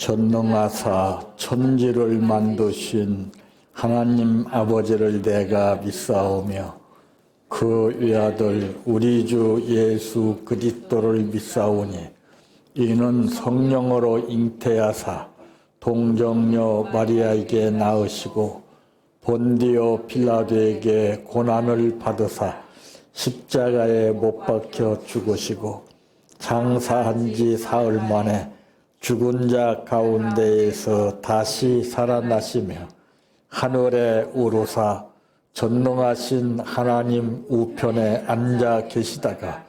전능하사 천지를 만드신 하나님 아버지를 내가 믿사오며 그 외아들 우리 주 예수 그리스도를 믿사오니 이는 성령으로 잉태하사 동정녀 마리아에게 낳으시고 본디오 빌라도에게 고난을 받으사 십자가에 못 박혀 죽으시고 장사한 지 사흘 만에 죽은 자 가운데에서 다시 살아나시며 하늘에 오르사 전능하신 하나님 우편에 앉아 계시다가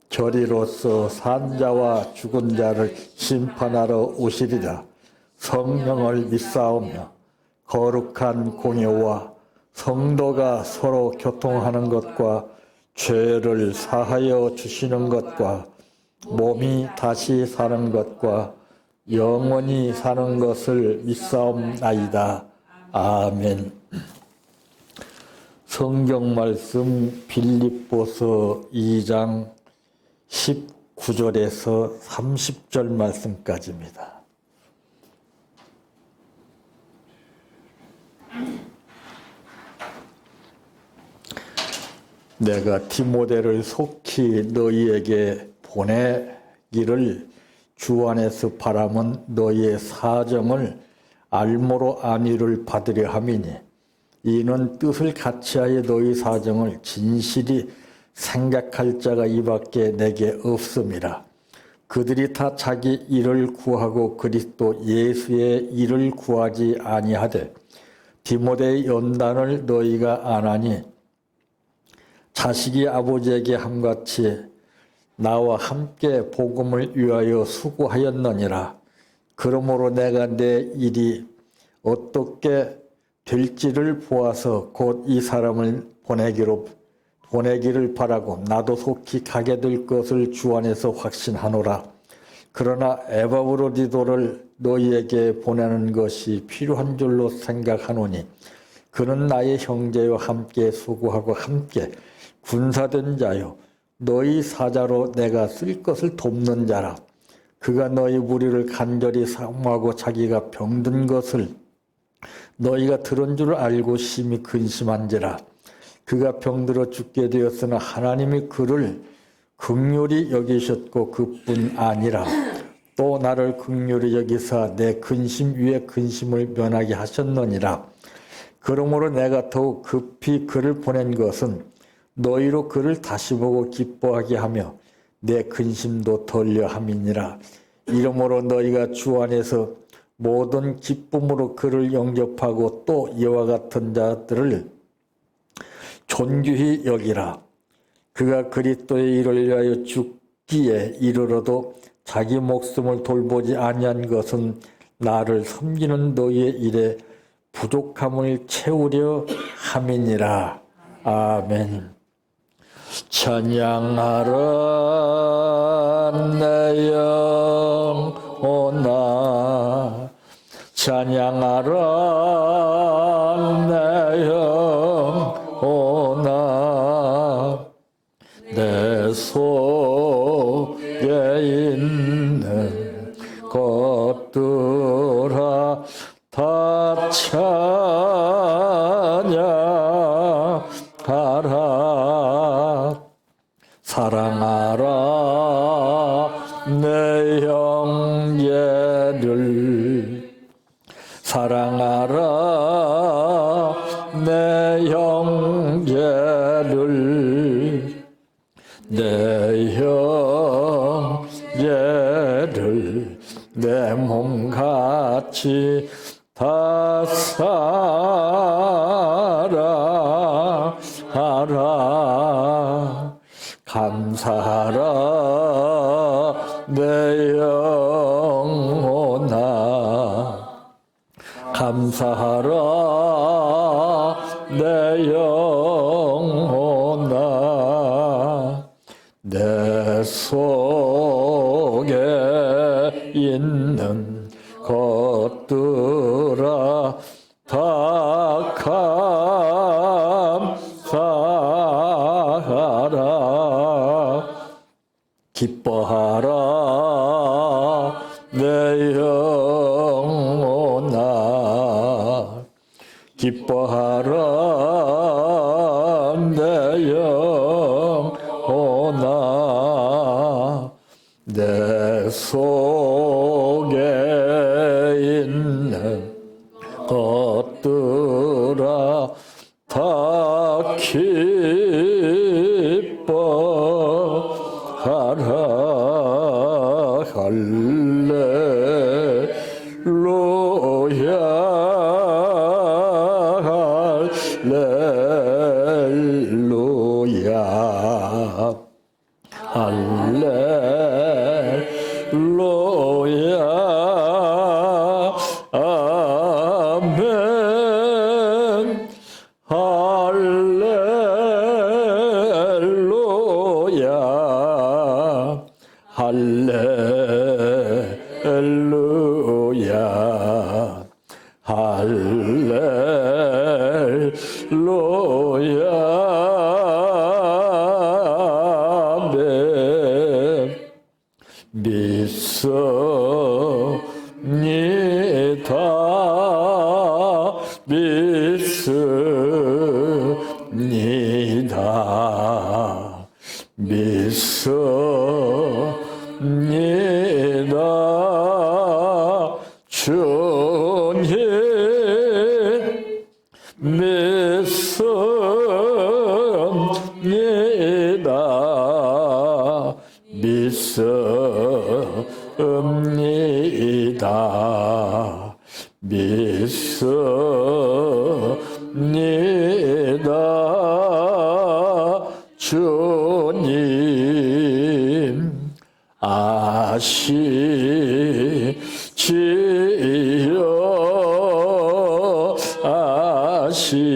저리로서 산 자와 죽은 자를 심판하러 오시리라. 성령을 믿사오며 거룩한 공예와 성도가 서로 교통하는 것과 죄를 사하여 주시는 것과 몸이 다시 사는 것과 영원히 사는 것을 믿사옵나이다. 아멘. 성경 말씀 빌립보서 2장 19절에서 30절 말씀까지입니다. 내가 디모데를 속히 너희에게 보내기를 주 안에서 바람은 너희의 사정을 알모로 안위를 받으려 함이니 이는 뜻을 같이하여 너희 사정을 진실이 생각할 자가 이밖에 내게 없음이라. 그들이 다 자기 일을 구하고 그리스도 예수의 일을 구하지 아니하되 디모데의 연단을 너희가 아나니 자식이 아버지에게 함같이 나와 함께 복음을 위하여 수고하였느니라. 그러므로 내가 내 일이 어떻게 될지를 보아서 곧 이 사람을 보내기를 바라고 나도 속히 가게 될 것을 주 안에서 확신하노라. 그러나 에바브로디도를 너희에게 보내는 것이 필요한 줄로 생각하노니 그는 나의 형제와 함께 수고하고 함께 군사된 자요 너희 사자로 내가 쓸 것을 돕는 자라. 그가 너희 무리를 간절히 사모하고 자기가 병든 것을 너희가 들은 줄 알고 심히 근심한지라. 그가 병들어 죽게 되었으나 하나님이 그를 긍휼히 여기셨고 그뿐 아니라 또 나를 긍휼히 여기사 내 근심 위에 근심을 면하게 하셨느니라. 그러므로 내가 더욱 급히 그를 보낸 것은 너희로 그를 다시 보고 기뻐하게 하며 내 근심도 덜려 함이니라. 이러므로 너희가 주 안에서 모든 기쁨으로 그를 영접하고 또 이와 같은 자들을 존귀히 여기라. 그가 그리스도의 일을 위하여 죽기에 이르러도 자기 목숨을 돌보지 아니한 것은 나를 섬기는 너희의 일에 부족함을 채우려 함이니라. 아멘. 찬양하라 내 영혼아 찬양하라 내 영혼아 내 속에 있는 것들아 다 찬양하라. 사랑하라 내 형제를 사랑하라 내 형제를 내 형제를 내 몸같이 다 사랑하라. 감사하라 내 영혼아 감사하라 내 영혼아 내 속에 있는 것들아 다 감사하라. 기뻐하라 내 영혼아 기뻐하라 내 영혼아 내 속에 있는 것들아 다 기뻐하라 할렐루야 할렐루야 아멘 할렐루야 할렐루야 할렐루야 아멘 믿습니다 믿습니다 믿습니다 주님 믿습니다 믿습니다 믿습니다 주님 아시지요 아시지요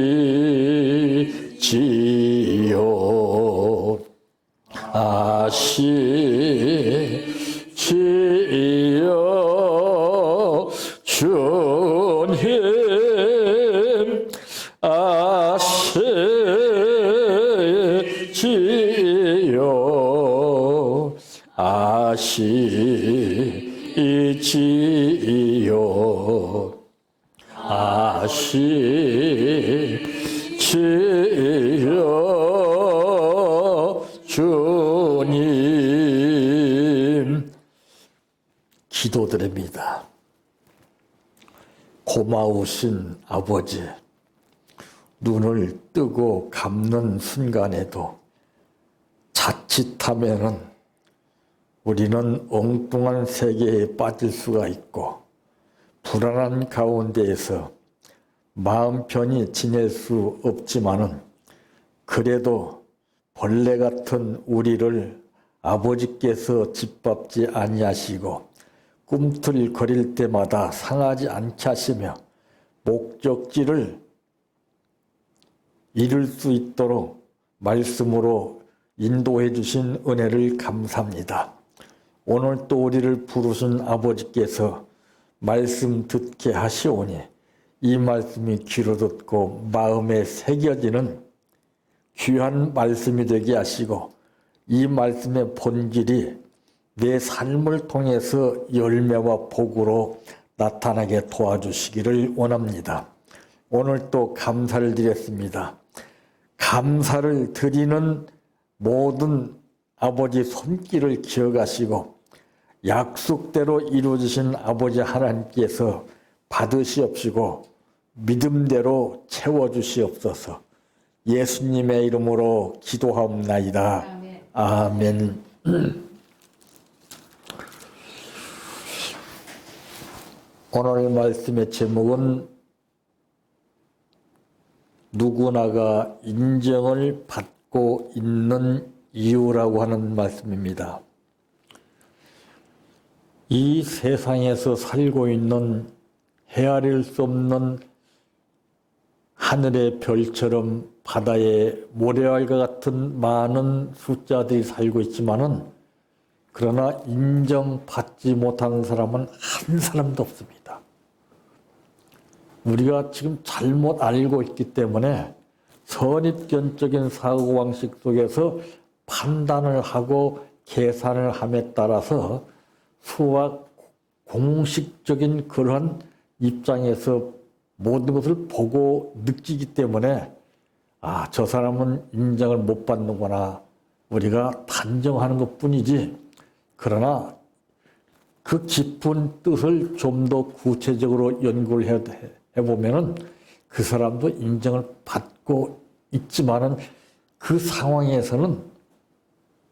아시지요 주님 아시지요 아시지요 아시지요 주님 기도드립니다. 고마우신 아버지 눈을 뜨고 감는 순간에도 자칫하면은 우리는 엉뚱한 세계에 빠질 수가 있고 불안한 가운데에서 마음 편히 지낼 수 없지만은 그래도 벌레 같은 우리를 아버지께서 짓밟지 아니하시고 꿈틀거릴 때마다 상하지 않게 하시며 목적지를 이룰 수 있도록 말씀으로 인도해 주신 은혜를 감사합니다. 오늘 또 우리를 부르신 아버지께서 말씀 듣게 하시오니 이 말씀이 귀로 듣고 마음에 새겨지는 귀한 말씀이 되게 하시고 이 말씀의 본질이 내 삶을 통해서 열매와 복으로 나타나게 도와주시기를 원합니다. 오늘 또 감사를 드렸습니다. 감사를 드리는 모든 아버지 손길을 기억하시고 약속대로 이루어지신 아버지 하나님께서 받으시옵시고 믿음대로 채워주시옵소서. 예수님의 이름으로 기도하옵나이다. 아멘. 오늘 말씀의 제목은 누구나가 인정을 받고 있는 이유라고 하는 말씀입니다. 이 세상에서 살고 있는 헤아릴 수 없는 하늘의 별처럼 바다의 모래알과 같은 많은 숫자들이 살고 있지만은 그러나 인정받지 못하는 사람은 한 사람도 없습니다. 우리가 지금 잘못 알고 있기 때문에 선입견적인 사고방식 속에서 판단을 하고 계산을 함에 따라서 수학 공식적인 그러한 입장에서 모든 것을 보고 느끼기 때문에 아, 저 사람은 인정을 못 받는구나. 우리가 단정하는 것뿐이지. 그러나 그 깊은 뜻을 좀 더 구체적으로 연구를 해보면은 그 사람도 인정을 받고 있지만은 그 상황에서는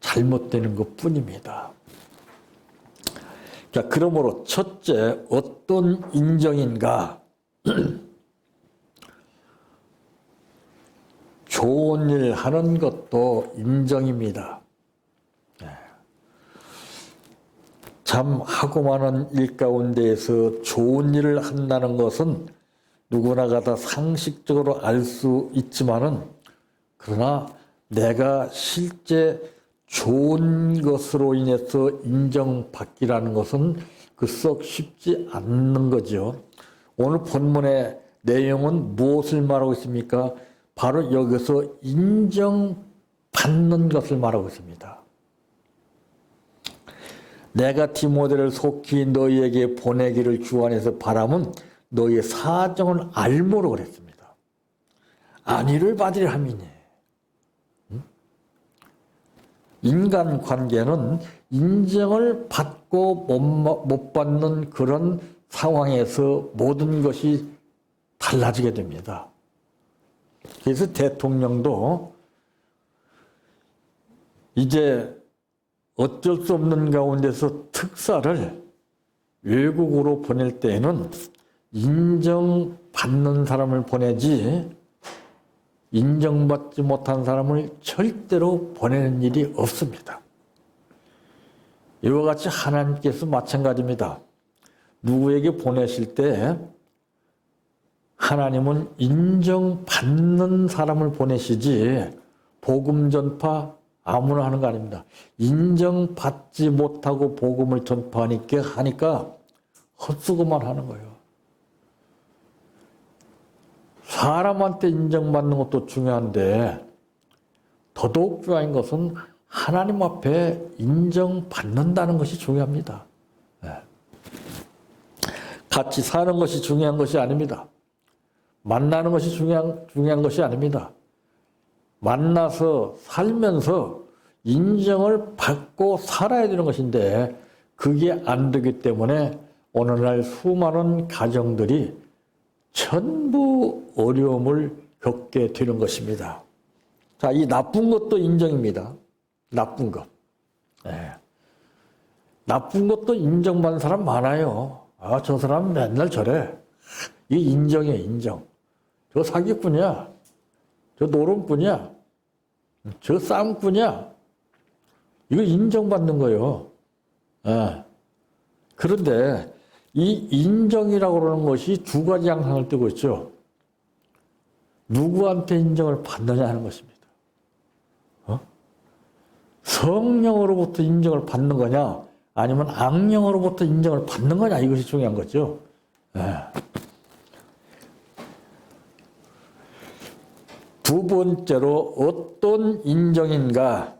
잘못되는 것 뿐입니다. 자, 그러므로 첫째, 어떤 인정인가? 좋은 일 하는 것도 인정입니다. 참 하고 많은 일 가운데에서 좋은 일을 한다는 것은 누구나가 다 상식적으로 알 수 있지만은 그러나 내가 실제 좋은 것으로 인해서 인정받기라는 것은 그 썩 쉽지 않는 거죠. 오늘 본문의 내용은 무엇을 말하고 있습니까? 바로 여기서 인정받는 것을 말하고 있습니다. 내가 디모데를 속히 너희에게 보내기를 주 안에서 바람은 너희의 사정을 알므로 그랬습니다. 안위를 받으려 함이니. 인간 관계는 인정을 받고 못 받는 그런 상황에서 모든 것이 달라지게 됩니다. 그래서 대통령도 이제 어쩔 수 없는 가운데서 특사를 외국으로 보낼 때에는 인정받는 사람을 보내지 인정받지 못한 사람을 절대로 보내는 일이 없습니다. 이와 같이 하나님께서 마찬가지입니다. 누구에게 보내실 때 하나님은 인정받는 사람을 보내시지 복음 전파 아무나 하는 거 아닙니다. 인정받지 못하고 복음을 전파하니까 헛수고만 하는 거예요. 사람한테 인정받는 것도 중요한데 더더욱 중요한 것은 하나님 앞에 인정받는다는 것이 중요합니다. 같이 사는 것이 중요한 것이 아닙니다. 만나는 것이 중요한 것이 아닙니다. 만나서 살면서 인정을 받고 살아야 되는 것인데 그게 안 되기 때문에 오늘날 수많은 가정들이 전부 어려움을 겪게 되는 것입니다. 자, 이 나쁜 것도 인정입니다. 나쁜 것. 네. 나쁜 것도 인정받는 사람 많아요. 아, 저 사람 맨날 저래. 이게 인정이에요, 인정. 저 사기꾼이야. 저 노름꾼이야. 저 싸움꾼이야. 이거 인정받는 거예요. 네. 그런데 이 인정이라고 그러는 것이 두 가지 양상을 띠고 있죠. 누구한테 인정을 받느냐 하는 것입니다. 성령으로부터 인정을 받는 거냐 아니면 악령으로부터 인정을 받는 거냐 이것이 중요한 거죠. 네. 두 번째로 어떤 인정인가?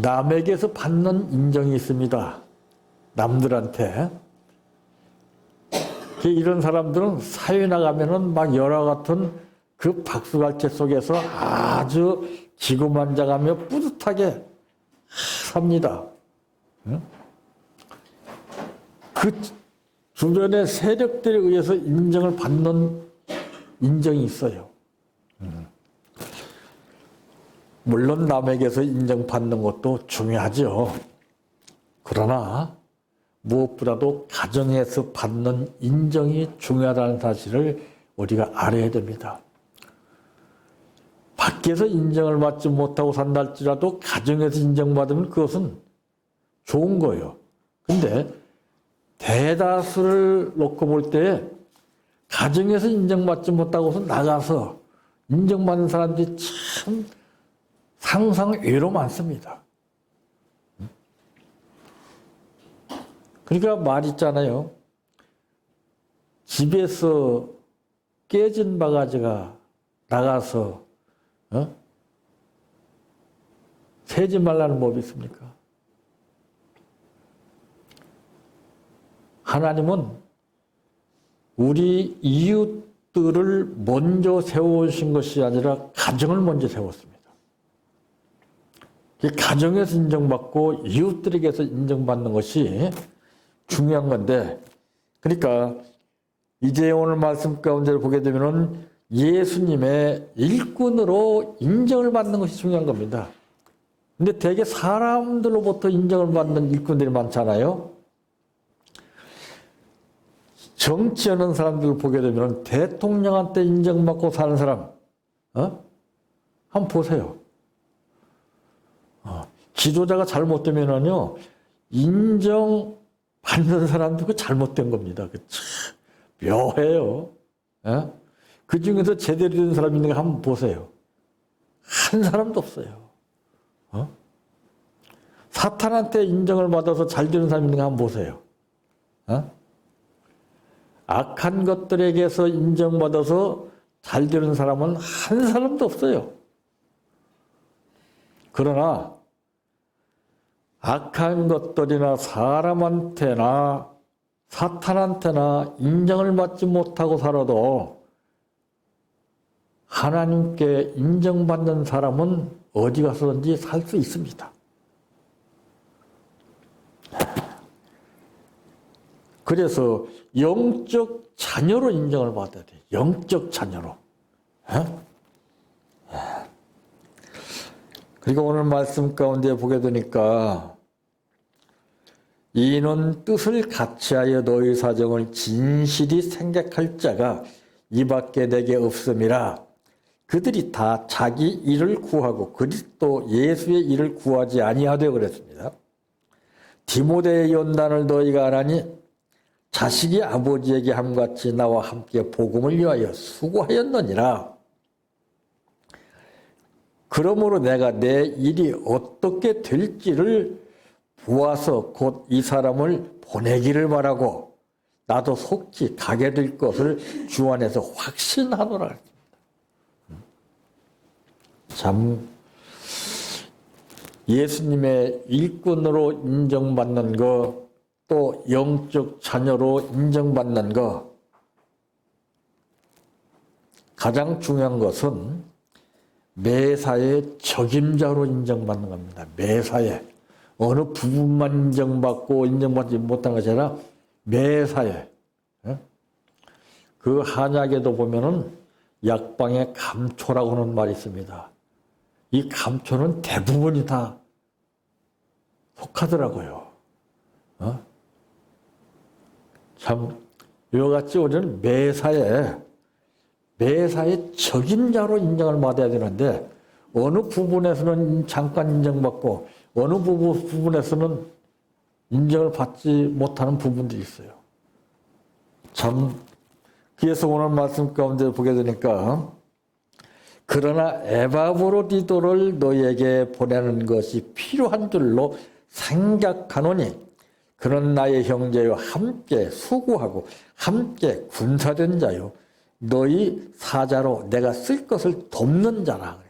남에게서 받는 인정이 있습니다. 남들한테. 이런 사람들은 사회 나가면은 막 여러 같은 그 박수갈채 속에서 아주 기고만장하며 뿌듯하게 삽니다. 그 주변의 세력들에 의해서 인정을 받는 인정이 있어요. 물론 남에게서 인정받는 것도 중요하죠. 그러나 무엇보다도 가정에서 받는 인정이 중요하다는 사실을 우리가 알아야 됩니다. 밖에서 인정을 받지 못하고 산다 할지라도 가정에서 인정받으면 그것은 좋은 거예요. 근데 대다수를 놓고 볼 때 가정에서 인정받지 못하고서 나가서 인정받는 사람들이 참 상상외로 많습니다. 그러니까 말 있잖아요. 집에서 깨진 바가지가 나가서 새지 말라는 법이 있습니까? 하나님은 우리 이웃들을 먼저 세우신 것이 아니라 가정을 먼저 세웠습니다. 가정에서 인정받고 이웃들에게서 인정받는 것이 중요한 건데, 그러니까 이제 오늘 말씀 가운데를 보게 되면은 예수님의 일꾼으로 인정을 받는 것이 중요한 겁니다. 근데 대개 사람들로부터 인정을 받는 일꾼들이 많잖아요. 정치하는 사람들을 보게 되면 대통령한테 인정받고 사는 사람, 한번 보세요. 지도자가 잘못되면은요, 인정받는 사람도 그 잘못된 겁니다. 참 묘해요. 그 중에서 제대로 된 사람이 있는가 한번 보세요. 한 사람도 없어요. 사탄한테 인정을 받아서 잘 되는 사람이 있는가 한번 보세요. 악한 것들에게서 인정받아서 잘 되는 사람은 한 사람도 없어요. 그러나 악한 것들이나 사람한테나 사탄한테나 인정을 받지 못하고 살아도 하나님께 인정받는 사람은 어디 가서든지 살 수 있습니다. 그래서 영적 자녀로 인정을 받아야 돼요. 영적 자녀로. 그리고 오늘 말씀 가운데 보게 되니까 이는 뜻을 같이하여 너희 사정을 진실이 생각할 자가 이밖에 내게 없음이라. 그들이 다 자기 일을 구하고 그리스도 예수의 일을 구하지 아니하되 그랬습니다. 디모데의 연단을 너희가 아나니 자식이 아버지에게 함같이 나와 함께 복음을 위하여 수고하였느니라. 그러므로 내가 내 일이 어떻게 될지를 보아서 곧 이 사람을 보내기를 바라고 나도 속히 가게 될 것을 주 안에서 확신하노라. 참 예수님의 일꾼으로 인정받는 것, 또 영적 자녀로 인정받는 것, 가장 중요한 것은 매사에 적임자로 인정받는 겁니다. 매사에. 어느 부분만 인정받고 인정받지 못한 것이 아니라 매사에. 그 한약에도 보면은 약방에 감초라고 하는 말이 있습니다. 이 감초는 대부분이 다 속하더라고요. 참 이와 같이 우리는 매사에 적임자로 인정을 받아야 되는데 어느 부분에서는 잠깐 인정받고 어느 부분에서는 인정을 받지 못하는 부분들이 있어요. 참 그래서 오늘 말씀 가운데 보게 되니까 그러나 에바브로디도를 너희에게 보내는 것이 필요한 줄로 생각하노니 그런 나의 형제와 함께 수고하고 함께 군사된 자요 너희 사자로 내가 쓸 것을 돕는 자라.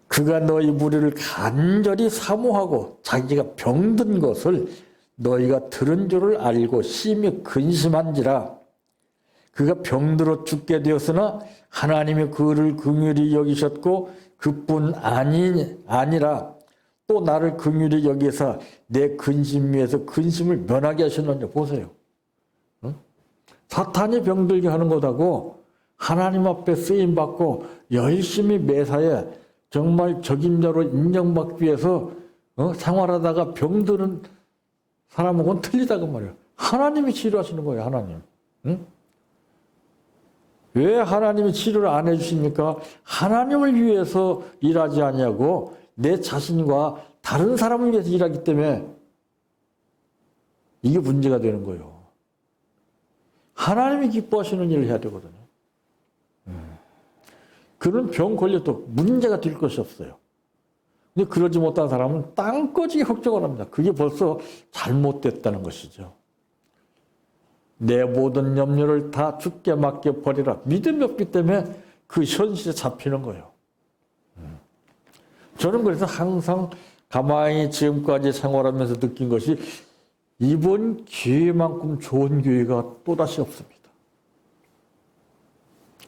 그가 너희 무리를 간절히 사모하고 자기가 병든 것을 너희가 들은 줄을 알고 심히 근심한지라. 그가 병들어 죽게 되었으나 하나님이 그를 긍휼히 여기셨고 그뿐 아니라 또 나를 긍휼히 여기서 내 근심 위에서 근심을 면하게 하셨느냐. 보세요. 사탄이 병들게 하는 것하고 하나님 앞에 쓰임받고 열심히 매사에 정말 적임자로 인정받기 위해서 생활하다가 병드는 사람하고는 틀리다고 말이에요. 하나님이 치료하시는 거예요. 하나님. 왜 하나님이 치료를 안 해주십니까? 하나님을 위해서 일하지 않냐고 내 자신과 다른 사람을 위해서 일하기 때문에 이게 문제가 되는 거예요. 하나님이 기뻐하시는 일을 해야 되거든요. 그런 병 걸려도 문제가 될 것이 없어요. 근데 그러지 못한 사람은 땅꺼지게 걱정을 합니다. 그게 벌써 잘못됐다는 것이죠. 내 모든 염려를 다 주께 맡겨버리라. 믿음이 없기 때문에 그 현실에 잡히는 거예요. 저는 그래서 항상 가만히 지금까지 생활하면서 느낀 것이 이번 기회만큼 좋은 기회가 또다시 없습니다.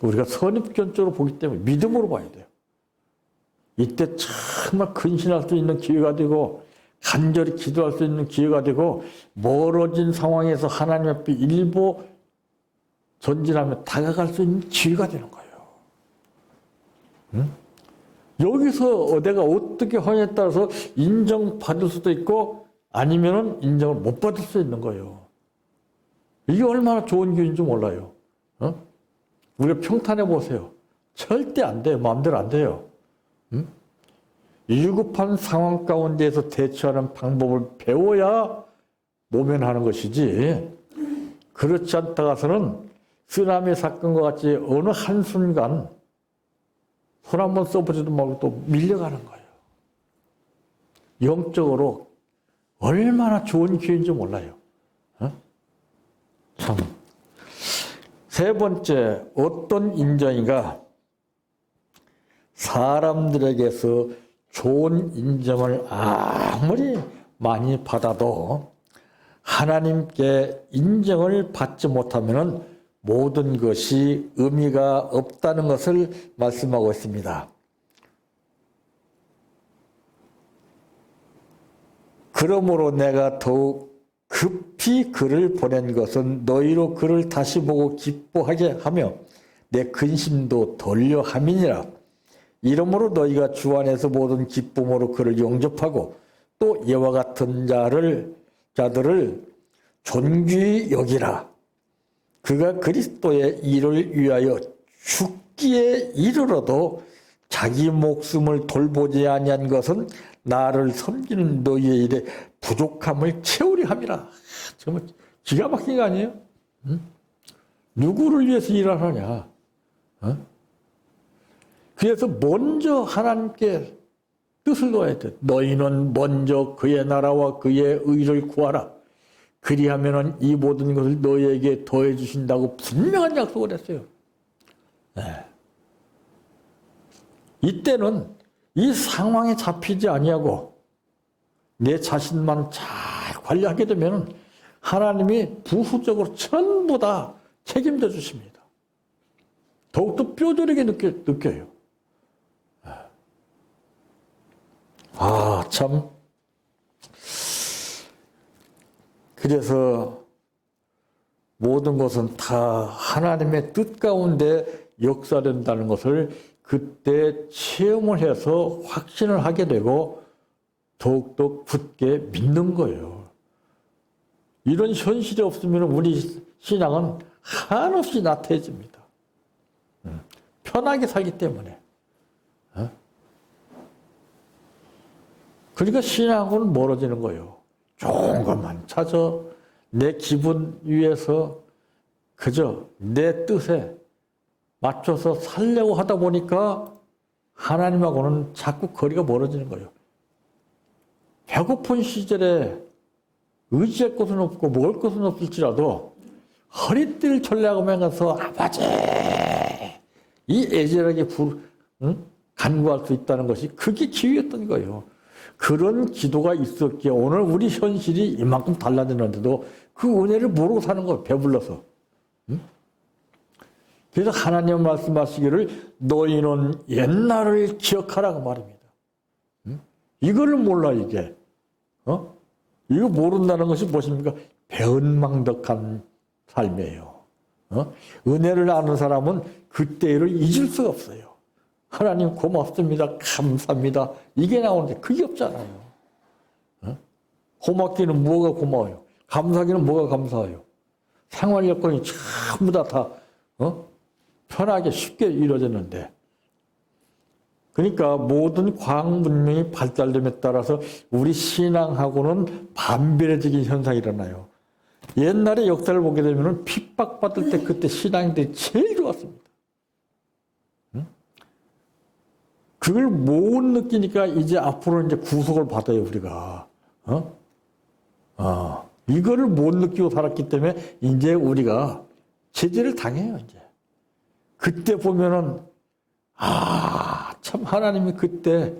우리가 선입견적으로 보기 때문에 믿음으로 봐야 돼요. 이때 정말 근신할 수 있는 기회가 되고 간절히 기도할 수 있는 기회가 되고 멀어진 상황에서 하나님 앞에 일보 전진하며 다가갈 수 있는 기회가 되는 거예요. 응? 여기서 내가 어떻게 하냐에 따라서 인정받을 수도 있고 아니면은 인정을 못 받을 수 있는 거예요. 이게 얼마나 좋은 기회인지 몰라요. 우리가 평탄해 보세요. 절대 안 돼요. 마음대로 안 돼요. 위급한 상황 가운데에서 대처하는 방법을 배워야 모면하는 것이지 그렇지 않다가서는 쓰나미 사건과 같이 어느 한순간 손 한번 써보지도 말고 또 밀려가는 거예요. 영적으로 얼마나 좋은 기회인지 몰라요. 참. 세 번째, 어떤 인정이가 사람들에게서 좋은 인정을 아무리 많이 받아도 하나님께 인정을 받지 못하면 모든 것이 의미가 없다는 것을 말씀하고 있습니다. 그러므로 내가 더욱 급히 그를 보낸 것은 너희로 그를 다시 보고 기뻐하게 하며 내 근심도 덜려 함이니라. 이러므로 너희가 주 안에서 모든 기쁨으로 그를 영접하고 또 이와 같은 자들을 존귀히 여기라. 그가 그리스도의 일을 위하여 죽기에 이르러도 자기 목숨을 돌보지 아니한 것은 나를 섬기는 너희의 일에 부족함을 채우려 함이라. 정말 기가 막힌 거 아니에요? 응? 누구를 위해서 일하느냐? 그래서 먼저 하나님께 뜻을 놓아야 돼. 너희는 먼저 그의 나라와 그의 의를 구하라. 그리하면은 이 모든 것을 너희에게 더해 주신다고 분명한 약속을 했어요. 네. 이때는 이 상황에 잡히지 아니하고 내 자신만 잘 관리하게 되면 하나님이 부수적으로 전부 다 책임져 주십니다. 더욱더 뼈저리게 느껴요. 참. 그래서 모든 것은 다 하나님의 뜻 가운데 역사된다는 것을 그때 체험을 해서 확신을 하게 되고 더욱더 굳게 믿는 거예요. 이런 현실이 없으면 우리 신앙은 한없이 나태해집니다. 편하게 살기 때문에. 그러니까 신앙은 멀어지는 거예요. 좋은 것만 찾아 내 기분 위해서 그저 내 뜻에 맞춰서 살려고 하다 보니까 하나님하고는 자꾸 거리가 멀어지는 거예요. 배고픈 시절에 의지할 것은 없고 먹을 것은 없을지라도 허리띠를 절레하면서 아버지 이 애절하게 간구할 수 있다는 것이 그게 기회였던 거예요. 그런 기도가 있었기에 오늘 우리 현실이 이만큼 달라졌는데도 그 은혜를 모르고 사는 거예요. 배불러서. 그래서 하나님 말씀하시기를 너희는 옛날을 기억하라고 말입니다. 이거를 몰라 이게. 이거 모른다는 것이 무엇입니까? 배은망덕한 삶이에요. 은혜를 아는 사람은 그때를 잊을 수가 없어요. 하나님 고맙습니다. 감사합니다. 이게 나오는데 그게 없잖아요. 고맙기는 뭐가 고마워요? 감사하기는 뭐가 감사해요? 생활 여건이 전부 다 편하게 쉽게 이루어졌는데 그러니까 모든 과학 문명이 발달됨에 따라서 우리 신앙하고는 반비례적인 현상이 일어나요. 옛날의 역사를 보게 되면 핍박받을 때 그때 신앙인들이 제일 좋았습니다. 그걸 못 느끼니까 이제 앞으로 이제 구속을 받아요, 우리가. 이거를 못 느끼고 살았기 때문에 이제 우리가 제재를 당해요, 이제. 그때 보면은, 참 하나님이 그때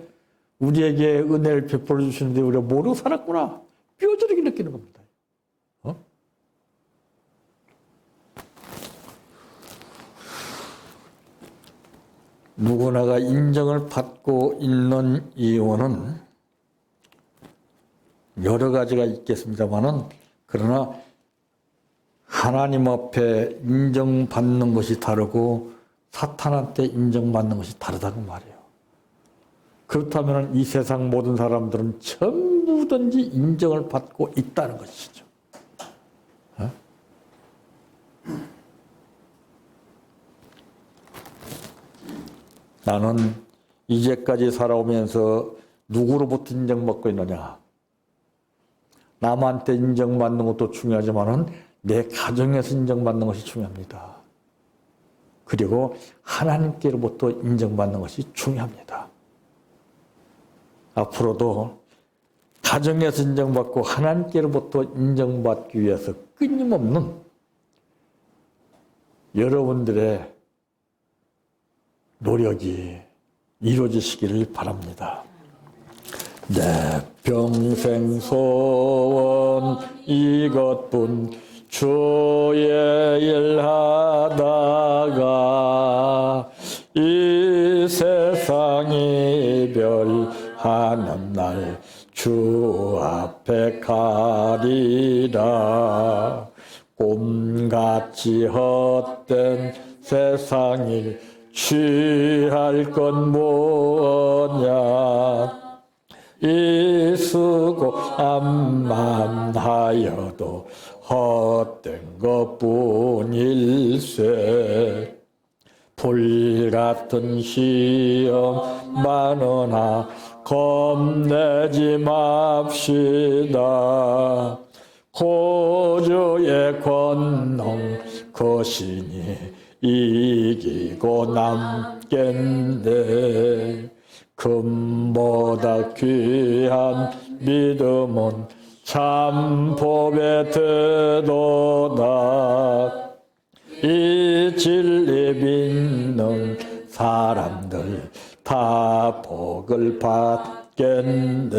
우리에게 은혜를 베풀어 주시는데 우리가 모르고 살았구나. 뼈저리게 느끼는 겁니다. 누구나가 인정을 받고 있는 이유는 여러 가지가 있겠습니다만은, 그러나 하나님 앞에 인정받는 것이 다르고 사탄한테 인정받는 것이 다르다고 말이에요. 그렇다면 이 세상 모든 사람들은 전부든지 인정을 받고 있다는 것이죠. 나는 이제까지 살아오면서 누구로부터 인정받고 있느냐? 남한테 인정받는 것도 중요하지만은 내 가정에서 인정받는 것이 중요합니다. 그리고 하나님께로부터 인정받는 것이 중요합니다. 앞으로도 가정에서 인정받고 하나님께로부터 인정받기 위해서 끊임없는 여러분들의 노력이 이루어지시기를 바랍니다. 내 평생 소원 이것뿐, 주의 일하다가 이 세상 이별하는 날 주 앞에 가리라. 꿈같이 헛된 세상 일 취할 건 뭐냐? 이 수고함만 하여도 헛된 것뿐일세. 불같은 시험 많으나 겁내지 맙시다. 고주의 권능 거시니 이기고 남겠네. 금보다 귀한 믿음은 참 법에 되도다. 이 진리 믿는 사람들 다 복을 받겠네.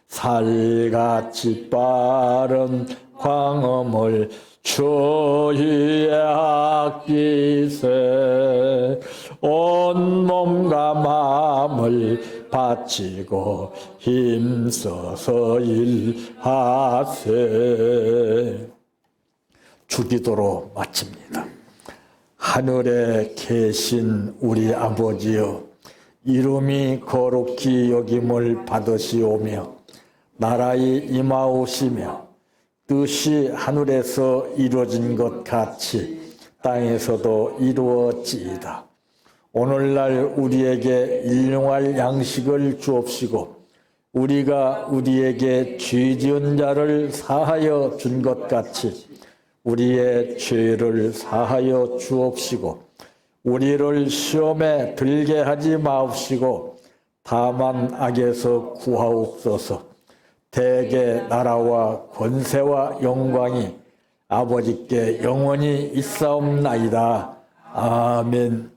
살같이 빠른 광음을 주위에 아끼세. 온 몸과 마음을 바치고 힘써서 일하세. 주기도로 마칩니다. 하늘에 계신 우리 아버지여, 이름이 거룩히 여김을 받으시오며 나라의 임하오시며 뜻이 하늘에서 이루어진 것 같이 땅에서도 이루어지이다. 오늘날 우리에게 일용할 양식을 주옵시고 우리가 우리에게 죄 지은 자를 사하여 준 것 같이 우리의 죄를 사하여 주옵시고 우리를 시험에 들게 하지 마옵시고 다만 악에서 구하옵소서. 대개 나라와 권세와 영광이 아버지께 영원히 있사옵나이다. 아멘.